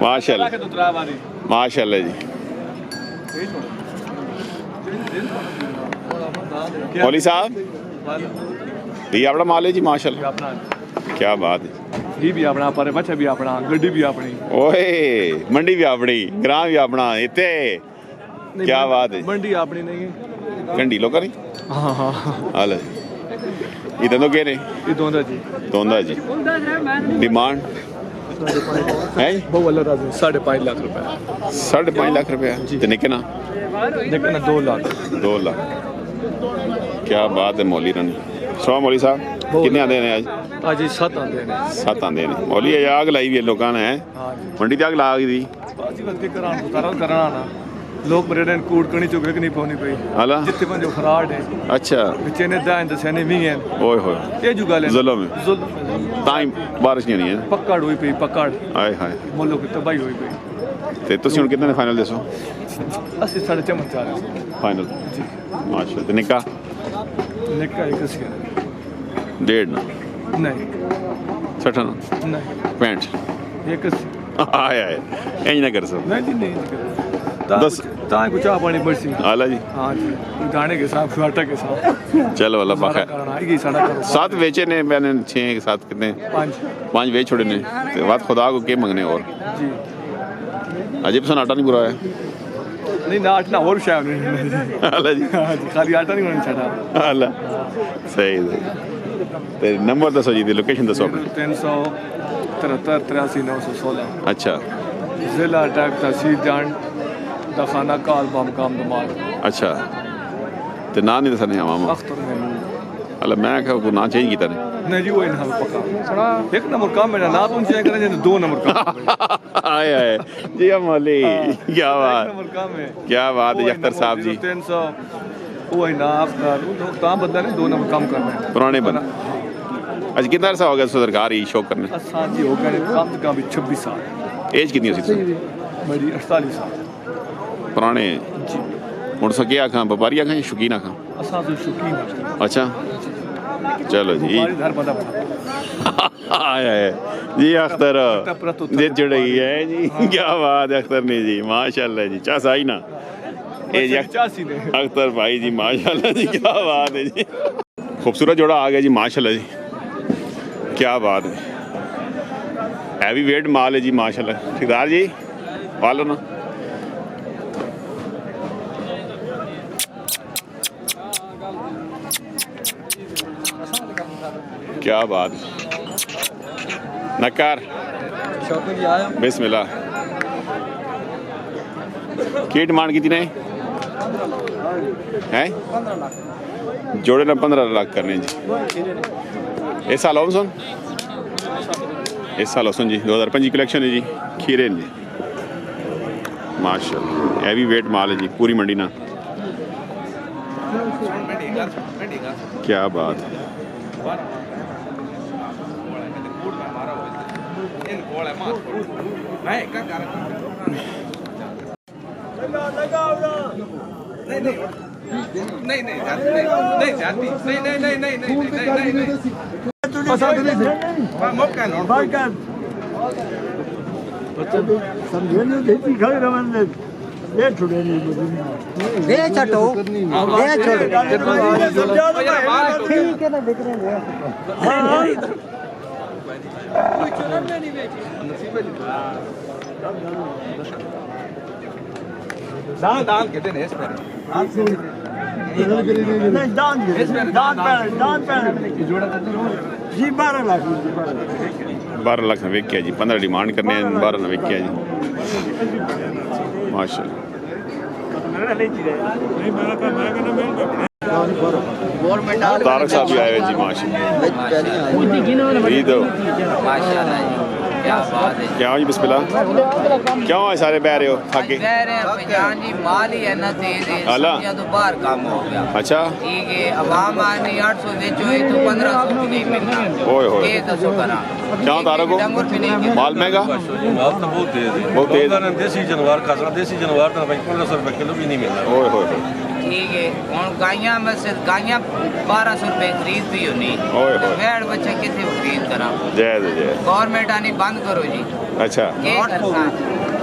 माशाल्लाह माशाल्लाह जी। मौली साहब ये अपना माल है जी माशाल्लाह, क्या बात है। ये भी अपना पर बच्चा भी अपना, गड्डी भी अपनी, ओए मंडी भी अपनी, ग्राम भी अपना, इतने क्या बात है। मंडी अपनी नहीं है, कंडी लोग नहीं। हाँ हाँ हाल इधर तो कह रहे ये दोंदा जी, दोंदा जी डिमांड है बहुत अल्लाह राज़ी 5.5 लाख रुपए, 5.5 लाख रुपया तो निके ना, लेकिन 2 लाख 2 लाख। क्या बात है मौली रानी। सो मौली साहब कितने आते हैं आज? आज 7 आते हैं, 7 आते हैं मौली। आग लाई भी है लोगों ने, है मंडी ते आग ला गई थी। करना ना लोग बरेडन कूड़ कणी चुग नहीं पानी पई हाला जितने बंदे फराड है। अच्छा बच्चे ने दाएं दसने भी हैं, ओए होए ये जुगा ले जुल्म है, टाइम बारिश नहीं है, पकड़ हुई पई, पकड़ हाय हाय मुल्क की तबाही हुई पई। ते तुसी हुन कितने फाइनल दसो? असि 4.5 चार फाइनल जी माशाल्लाह। ते निका निका एक सी 1.5 ना नहीं 60 ना नहीं 65 एक सी आय आय इंज ना कर सो नहीं जी नहीं दस तां कुछ चाह पानी बरसी। हाला जी हाँ जी दाने के साथ आटा के साथ चलो अल्लाह पाक है। करना आएगी सारा करो 7 बेचे ने मैंने 6 के साथ कितने 5 बेच छोड़े ने, ते बात खुदा को के मंगने और जी अजय पसंद आटा नहीं बुरा है। नहीं ना आटना और शायद नहीं हाला जी हाँ जी खाली आटा नहीं होना छड़ा। हाला सही है। ते नंबर दसो जी, लोकेशन दसो अपनी। 373 83 916 अच्छा जिला अटैक तहसील जान दखाना काल बामकाम दमाल। अच्छा ते ना नहीं दसने मामा अख्तर महमूद। अल्लाह मैं कहा को ना चेंज कीता ने नहीं जी वही ना पक्का एक नंबर काम मेरा ना तुम चेंज करें 2 नंबर काम आए आए जी मौली क्या बात, नंबर काम है, क्या बात है अख्तर साहब जी। 300 वही ना अख्तर काम बंदा ने 2 नंबर काम करना है पुराने बन। आज कितना अरसा हो गया सरकार ये शो करने? साथ ही हो गए काम तो काम 26 साल। एज कितनी हो सी मेरी 48 साल पुराने जी। मुड़ सके आखा व्यापारी आखा शौकीन आखा? असा तो शौकीन है। अच्छा चलो जी हर बंदा आया है जी अख्तर जी जुड़ई है जी। क्या बात है अख्तर ने जी माशाल्लाह जी चास आई ना ए जी अख्तर भाई जी माशाल्लाह जी क्या बात है जी। खूबसूरत जोड़ा आ गया जी माशाल्लाह जी, क्या बात है। हैवी वेट माल है जी माशाल्लाह। ठेकेदार जी पालो ना क्या बात। नकार बिस्मिल्लाह की डिमांड की ने हैं? जोड़े ना 15 लाख करने जी। इस साल हो सुन, इस साल हो सुन जी 2025 कलेक्शन है जी। खीरे जी माशाल्लाह हैवी वेट माल है जी पूरी मंडी ना, क्या बात है। दान कहते हैं इस पर जी 12 लाख 12 लाख में वेक किया जी। 15 डिमांड करने हैं 12 में वेक किया जी माशाल्लाह। तारक साहब भी आए हुए जी माशाल्लाह। क्या बात है। क्या जी बिस्मिल्लाह क्यों है सारे बह रहे हो आगे? बह रहे हैं जान जी माल ही है ना तेज है तो बाहर काम हो गया। अच्छा ठीक है आवाम आने 800 बेचो है तो 1500 भी नहीं मिलना। ओए होए ये दसो करा क्या तारक को माल महंगा माल तो बहुत तेज है, बहुत तेज। देसी जानवर खासकर देसी जानवर तो भाई 1500 रुपए किलो भी नहीं मिलना। ओए होए ठीक है और गायियाँ में से गायियाँ 1200 रुपए खरीद भी होनी। ओए होए भेड़ बच्चे कितने खरीद करा? जय जय गवर्नमेंट आनी बंद करो जी। अच्छा के करना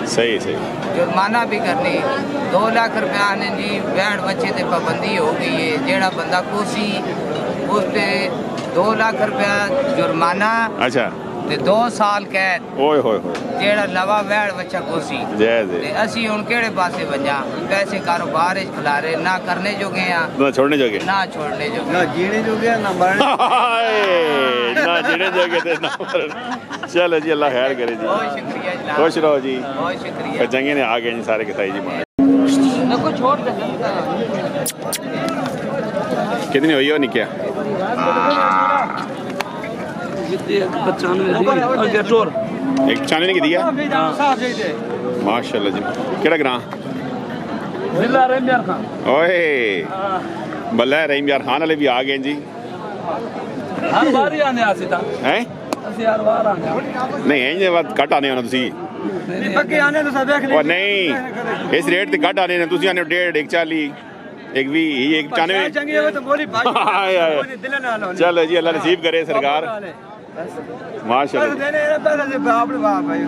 सही सही जुर्माना भी करनी 2 लाख रुपया ने जी बैठ बच्चे ते पाबंदी हो गई है जेड़ा बंदा कोसी उस पे 2 लाख रुपया जुर्माना अच्छा ते 2 साल कैद ओए होए होए जेड़ा नवा बैठ बच्चा कोसी जय ते जय असी हुन केड़े पासे वजा पैसे कारोबार च खिलारे ना करने जोगे आ ना छोड़ने जोगे ना छोड़ने जोगे ना जीने जो गया ना मरने हाय, ना जीने जोगे थे ना मरने। चलो जी अल्लाह खैर करे जी बहुत शुक्रिया जनाब खुश रहो जी बहुत शुक्रिया फिर चंगे ने आ गए जी सारे कसाई जी मार ना कुछ छोड़ दे कितनी हुई हो नहीं क्या 95 एक चाने ने की दिया माशाल्लाह जी केड़ा ग्रां जिला रहीमयार खान ओए बल्ला रहीम यार खान वाले भी आ गए जी हर वार ही आने आसी था हैं ਅਸੀਂ ਹਰ ਵਾਰ ਆਨੇ नहीं इंज बात घट आने होना ਤੁਸੀਂ पक्के आने तो सब देख और नहीं इस रेट ते घट आने ने ਤੁਸੀਂ आने 1.5 140 एक भी एक 95 चंगी है तो बोली भाई हाय, हाय। दिल ना लो चलो जी अल्लाह नसीब करे सरकार माशाल्लाह देने पैसा से बाप रे बाप भाई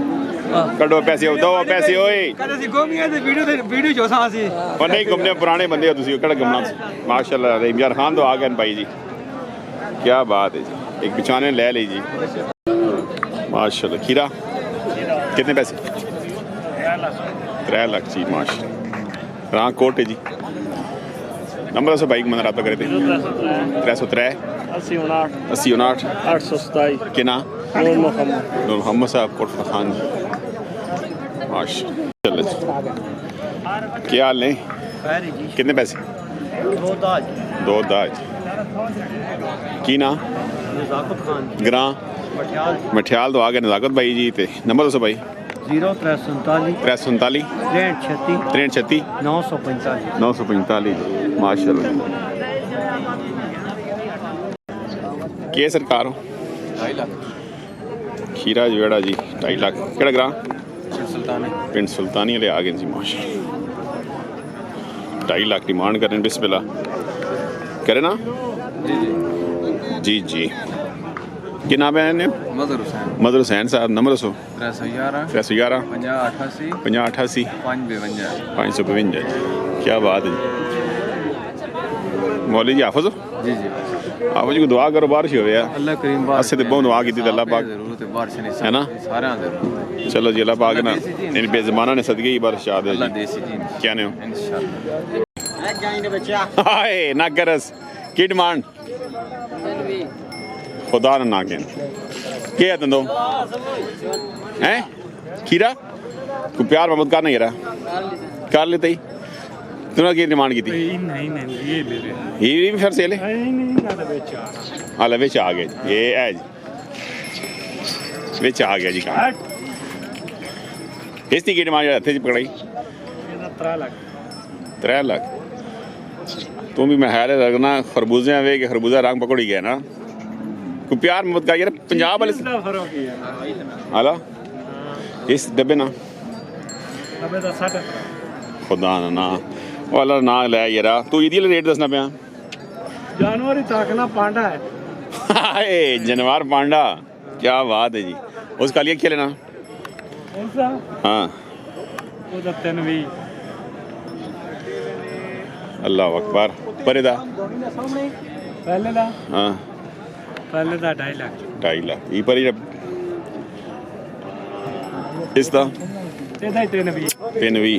कड़ो पैसे दो पैसे ओए कदे सी गोमिया ते वीडियो जो सा सी और नहीं घूमने पुराने बंदे हो ਤੁਸੀਂ ਕਿਹੜਾ घूमना माशाल्लाह रहीम यार खान तो आ गए भाई जी क्या बात है जी एक बिछाने ले ली जी माशाल्लाह खीरा कितने पैसे 3 लाख जी माशाल्लाह रां कोट है जी नंबर से बाइक मैंने रब्ता करे थे 303 80 59 827 के ना नूर मोहम्मद नूर मोहम्मद साहब कोट खान जी माशाल्लाह चलो जी क्या हाल है कितने पैसे दो दाज की ना नजाकत खान ग्रां मटियाल मठियाल तो आ गए नजाकत भाई जी ते नंबर दसो भाई 0347 347 63 63 945 945 माशाल्लाह के सरकार हो 2.5 लाख खीरा जेड़ा जी 2.5 लाख केड़ा ग्रां सुल्तानी पिंड सुल्तानी वाले आ गए जी माशाल्लाह 2.5 लाख डिमांड कर रहे हैं बिस्मिल्लाह करे ना जी जी कि नाम है ने मदर हुसैन साहब नंबर दसो 311 311 5088 5088 552 552 क्या बात है मौली जी हाफिज हो जी जी हाफिज को दुआ करो बारिश हो गया अल्लाह करीम बार अस्से ते बहुत दुआ की थी अल्लाह पाक जरूरत है बारिश नहीं है ना सारे जरूरत चलो जी अल्लाह पाक ना इन बेजमाना ने सदके ही बारिश आ दे अल्लाह जी देसी जी क्या ने हो इंशाल्लाह हाय ना करस की डिमांड खुदा ना के के है तंदो हैं खीरा को प्यार मोहब्बत का नहीं रहा कर लेते ही तूने की डिमांड की थी नहीं ये ले ले ये भी फिर से ले नहीं ना बेचा हाल विच आ गए ये है जी विच आ गया जी कहा इसकी की डिमांड हथे च पकड़ाई 3 लाख 3 लाख तू भी मैं हैर लगना खरबूजे वे के खरबूजा रंग पकड़ ही गया ना को प्यार मोहब्बत का यार पंजाब वाले फर्क ही है हाला इस डब्बे ना अबे तो 60 खुदा ना वाला ना ले यार तू इदी रेट दसना पिया जानवर ही ताकना पांडा है हाय जनवार पांडा क्या बात है जी उसका लिए क्या लेना कौन सा हाँ वो तो 320 अल्लाह अकबर परेदा पहले दा हाँ 2.5 लाख 2.5 लाख ये पर इसका ਇਹਦਾ ਹੀ 320 पिन भी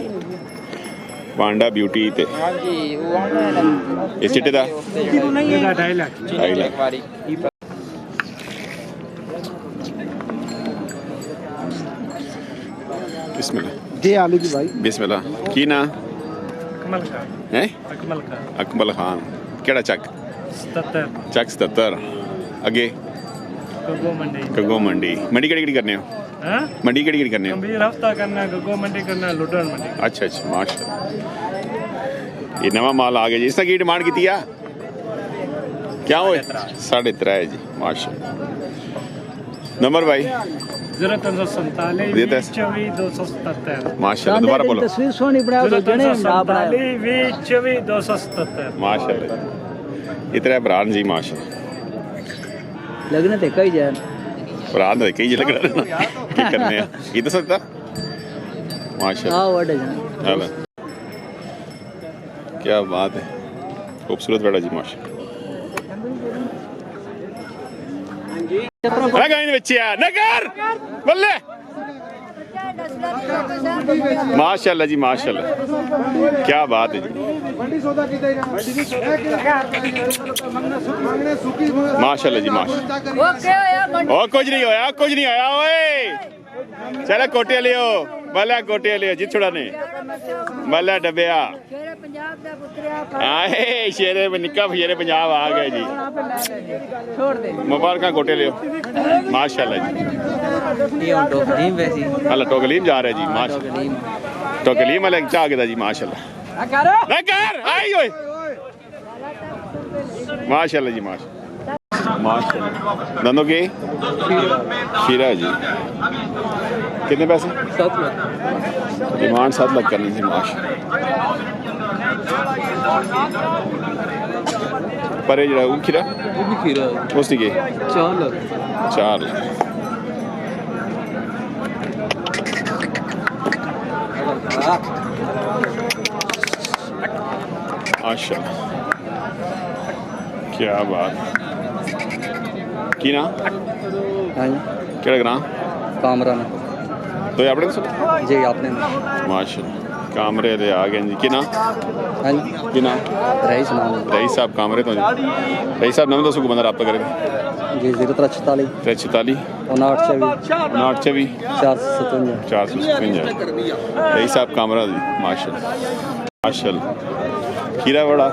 पांडा ब्यूटी ते जी वो ये चिट्टे दा ਇਹਦਾ 2.5 लाख 2.5 लाख बिस्मिल्लाह जी आलू जी भाई बिस्मिल्लाह की ना अकमल खान है अकमल खान अकमल खान केड़ा चक 77 चक 77 अगे गगो मंडी गगो मंडी मंडी केड़ी केड़ी करने हो हां मंडी केड़ी केड़ी करने हो गंभीर हफ्ता करना गगो मंडी करना लुडन मंडी अच्छा अच्छा माशाल्लाह ये नवा माल आ गया जी इसका की डिमांड की है क्या हो 3.5 जी माशाल्लाह नंबर भाई 0347 24 277 माशाल्लाह दोबारा बोलो तस्वीर सोनी बनाओ तो जने ना बनाओ 24 277 माशाल्लाह इतने भरान जी माशाल्लाह लगने ते कई जान रात में कई लग रहा है क्या करने हैं ये तो सकता माशाल्लाह हाला। क्या बात है खूबसूरत बेटा जी माशाल्लाह बच्चे नगर बल्ले माशाल्लाह जी माशाल्लाह क्या बात है जी माशाल्लाह जी माशाल्लाह और कुछ नहीं होया ओए चलो कोटे लियो मल्ला कोटे लियो जी छुड़ा ने मल्ला डबिया आए शेरे में निक्का शेरे पंजाब आ गए जी मुबारक कोटे लियो माशाल्लाह जी अल्लाह टोकलीम जा रहा है जी माशाल्लाह टोकलीम वाले चाह के जी माशाल्लाह आई ओए माशाल्लाह जी माशाल्लाह दोनों के खीरा जी कितने पैसे 7 लाख डिमांड 7 लाख करनी थी माशाल्लाह पर ये जरा खीरा वो भी खीरा उसकी के 4 लाख 4 लाख माशाल्लाह क्या बात की ना केड़ा ग्रां कामरा में तो ये अपने जी आपने माशाल्लाह कामरे दे आ गए जी कि ना हाँ जी कि ना रईस नाम है। रईस साहब कामरे तो जी रईस साहब नवें दसो को बंदा रब्ता करे जी 043 346 59 457 457 रईस साहब कामरा जी माशाल्लाह माशाल्लाह खीरा बड़ा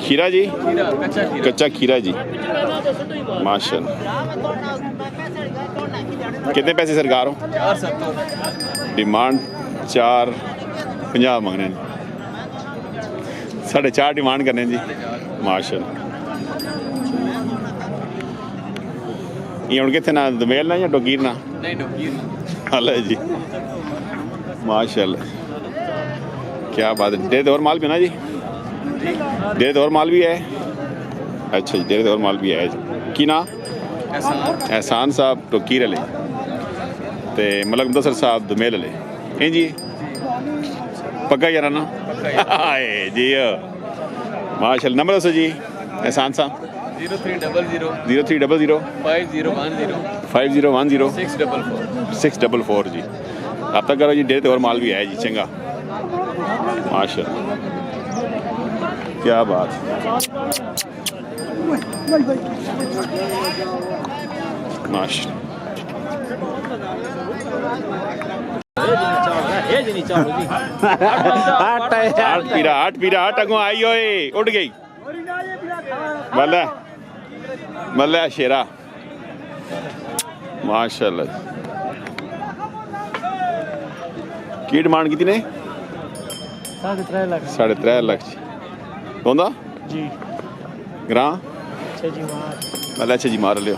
खीरा जी कच्चा खीरा जी माशाल्लाह कितने पैसे सरकार हो डिमांड 450 मंगने 4.5 डिमांड करने जी माशाल्लाह ये उनके थे ना दमेल ना या डोगीर ना नहीं डोगीर हाल है जी माशाल्लाह क्या बात है डेढ़ और माल भी ना जी डेढ़ और माल भी है अच्छा जी डेढ़ और माल भी है जी की ना एहसान साहब टोकीर ले ते मलक मुदस्सर साहब दमेल ले हैं जी पक्का यार ना जी माशाल्लाह नंबर दसो जी एहसान साहब 0300 0300 5010 644 जी अब तक करो जी डेढ़ और माल भी है जी चंगा माशाल्लाह क्या बात माशाल्लाह आठ पीरा अगो आई ओए उड़ गई मल्ला शेरा माशाल्लाह की डिमांड की ने 3.5 लाख कौन जी ग्रां अच्छा जी मार मल्ला अच्छा जी मार लियो